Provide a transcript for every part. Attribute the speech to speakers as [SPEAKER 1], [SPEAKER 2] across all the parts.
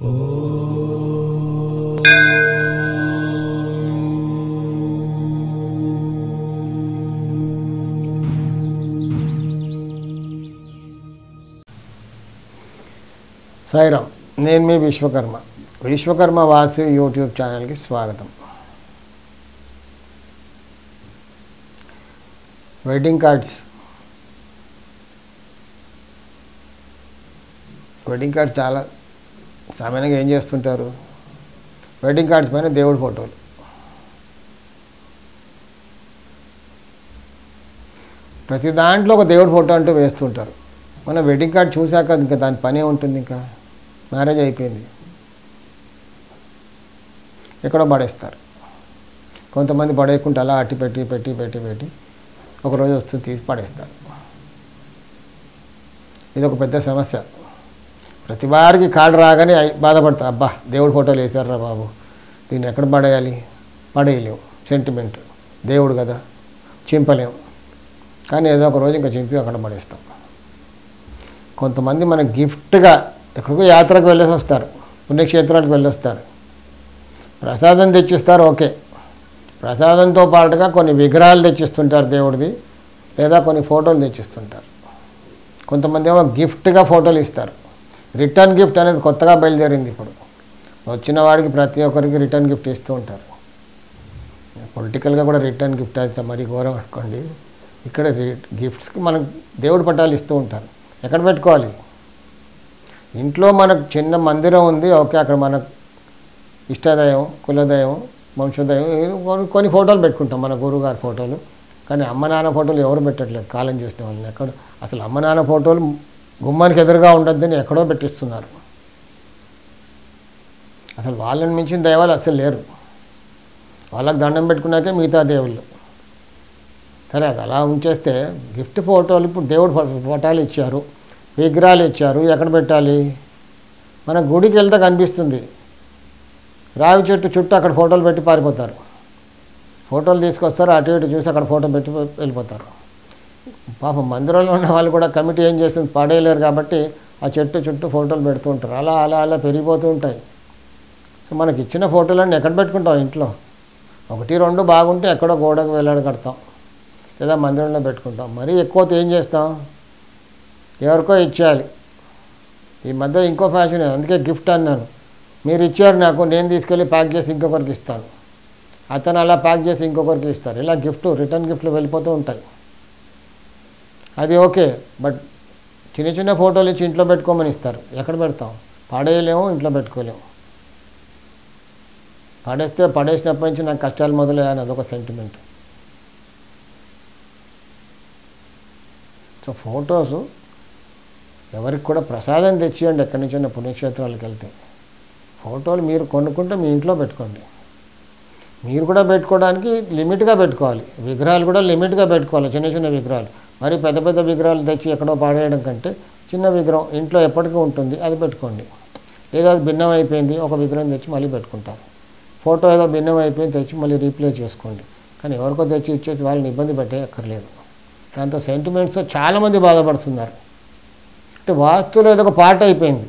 [SPEAKER 1] సాయిరామ్, నేను మీ విశ్వకర్మ వాసు యూట్యూబ్ ఛానల్కి స్వాగతం. వెడ్డింగ్ కార్డ్స్ చాలా సామాన్యంగా ఏం చేస్తుంటారు? వెడ్డింగ్ కార్డ్స్ పైన దేవుడి ఫోటోలు, ప్రతి దాంట్లో ఒక దేవుడి ఫోటో అంటూ వేస్తుంటారు. మన వెడ్డింగ్ కార్డ్ చూశాక ఇంకా దాని పనే ఉంటుంది, ఇంకా మ్యారేజ్ అయిపోయింది, ఎక్కడో పడేస్తారు. కొంతమంది పడేయకుండా అలా అట్టి పెట్టి పెట్టి పెట్టి పెట్టి ఒకరోజు వస్తుంది తీసి పడేస్తారు. ఇది ఒక పెద్ద సమస్య. ప్రతి వారికి కార్డు రాగానే బాధపడతారు, అబ్బా దేవుడి ఫోటోలు వేసారా బాబు, దీన్ని ఎక్కడ పడేయాలి? పడేయలేము, సెంటిమెంట్, దేవుడు కదా, చింపలేము. కానీ ఏదో ఒక రోజు ఇంకా చింపి అక్కడ పడేస్తాం. కొంతమంది మనకు గిఫ్ట్గా ఎక్కడికో యాత్రకు వెళ్ళేసి వస్తారు, పుణ్యక్షేత్రాలకు వెళ్ళొస్తారు, ప్రసాదం తెచ్చిస్తారు. ఓకే, ప్రసాదంతో పాటుగా కొన్ని విగ్రహాలు తెచ్చిస్తుంటారు దేవుడిది, లేదా కొన్ని ఫోటోలు తెచ్చిస్తుంటారు. కొంతమంది ఏమో గిఫ్ట్గా ఫోటోలు ఇస్తారు. రిటర్న్ గిఫ్ట్ అనేది కొత్తగా బయలుదేరింది ఇప్పుడు. వచ్చిన వాడికి ప్రతి ఒక్కరికి రిటర్న్ గిఫ్ట్ ఇస్తూ ఉంటారు. పొలిటికల్గా కూడా రిటర్న్ గిఫ్ట్ అయితే మరీ ఘోరం అనుకోండి. ఇక్కడ గిఫ్ట్స్కి మనకు దేవుడి పట్టాలు ఇస్తూ ఉంటారు. ఎక్కడ పెట్టుకోవాలి? ఇంట్లో మనకు చిన్న మందిరం ఉంది, ఓకే, అక్కడ మనకు ఇష్టదైవం, కులదైవం, వంశదైవం కొన్ని ఫోటోలు పెట్టుకుంటాం, మన గురువుగారి ఫోటోలు. కానీ అమ్మ నాన్న ఫోటోలు ఎవరు పెట్టట్లేదు, కాలం చేసిన వాళ్ళని. ఎక్కడ అసలు అమ్మ నాన్న ఫోటోలు గుమ్మానికి ఎదురుగా ఉండొద్దని ఎక్కడో పెట్టిస్తున్నారు. అసలు వాళ్ళని మించిన దైవాలు అసలు లేరు. వాళ్ళకి దండం పెట్టుకున్నాకే మిగతా దేవుళ్ళు. సరే, అది అలా ఉంచేస్తే గిఫ్ట్ ఫోటోలు, ఇప్పుడు దేవుడు ఫోటోలు ఇచ్చారు, విగ్రహాలు ఇచ్చారు, ఎక్కడ పెట్టాలి? మన గుడికి వెళ్తే కనిపిస్తుంది, రావి చెట్టు చుట్టూ అక్కడ ఫోటోలు పెట్టి పారిపోతారు. ఫోటోలు తీసుకొస్తారు, అటు ఇటు చూసి అక్కడ ఫోటో పెట్టి వెళ్ళిపోతారు. పాపం మందిరంలో ఉన్న వాళ్ళు కూడా కమిటీ ఏం చేస్తుంది, పడేయలేరు కాబట్టి ఆ చెట్టు చుట్టూ ఫోటోలు పెడుతూ ఉంటారు. అలా అలా అలా పెరిగిపోతూ ఉంటాయి. సో మనకి ఇచ్చిన ఫోటోలన్నీ ఎక్కడ పెట్టుకుంటాం? ఇంట్లో ఒకటి రెండు బాగుంటే ఎక్కడో గోడకు వేలాడ కడతాం, లేదా మందిరంలో పెట్టుకుంటాం. మరీ ఎక్కువ ఏం చేస్తాం? ఎవరికో ఇచ్చేయాలి. ఈ మధ్య ఇంకో ఫ్యాషన్, అందుకే గిఫ్ట్ అన్నాను. మీరు ఇచ్చారు నాకు, నేను తీసుకెళ్ళి ప్యాక్ చేసి ఇంకొకరికి ఇస్తాను, అతను అలా ప్యాక్ చేసి ఇంకొకరికి ఇస్తారు. ఇలా గిఫ్ట్, రిటర్న్ గిఫ్ట్లు వెళ్ళిపోతూ ఉంటాయి. అది ఓకే, బట్ చిన్న చిన్న ఫోటోలు ఇచ్చి ఇంట్లో పెట్టుకోమని ఇస్తారు. ఎక్కడ పెడతాం? పడేయలేము, ఇంట్లో పెట్టుకోలేము. పడేసినప్పటి నుంచి నాకు కష్టాలు మొదలయ్యాయని అదొక సెంటిమెంట్. సో ఫొటోస్ ఎవరికి కూడా ప్రసాదం తెచ్చియండి. ఎక్కడి నుంచైనా పుణ్యక్షేత్రాలకు వెళ్తే ఫోటోలు మీరు కొనుక్కుంటే మీ ఇంట్లో పెట్టుకోండి. మీరు కూడా పెట్టుకోవడానికి లిమిట్గా పెట్టుకోవాలి. విగ్రహాలు కూడా లిమిట్గా పెట్టుకోవాలి. చిన్న చిన్న విగ్రహాలు, మరి పెద్ద పెద్ద విగ్రహాలు తెచ్చి ఎక్కడో పాడేయడం కంటే చిన్న విగ్రహం ఇంట్లో ఎప్పటికీ ఉంటుంది, అది పెట్టుకోండి. లేదా అది భిన్నం అయిపోయింది, ఒక విగ్రహం తెచ్చి మళ్ళీ పెట్టుకుంటారు. ఫోటో ఏదో భిన్నం అయిపోయింది, తెచ్చి మళ్ళీ రీప్లేస్ చేసుకోండి. కానీ ఎవరికో తెచ్చి ఇచ్చేసి వాళ్ళని ఇబ్బంది పెట్టే అక్కర్లేదు. దాంతో సెంటిమెంట్స్తో చాలామంది బాధపడుతున్నారు. అంటే వాస్తులో ఏదో ఒక పార్ట్ అయిపోయింది.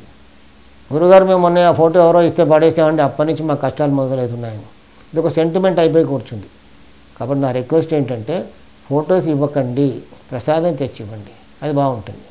[SPEAKER 1] గురుగారు మేము మొన్న ఆ ఫోటో ఎవరో ఇస్తే పడేసామండి, అప్పటి నుంచి మా కష్టాలు మొదలవుతున్నాయని ఇది ఒక సెంటిమెంట్ అయిపోయి కూర్చుంది. కాబట్టి నా రిక్వెస్ట్ ఏంటంటే ఫొటోస్ ఇవ్వకండి, ప్రసాదం తెచ్చి ఇవ్వండి, అది బాగుంటుంది.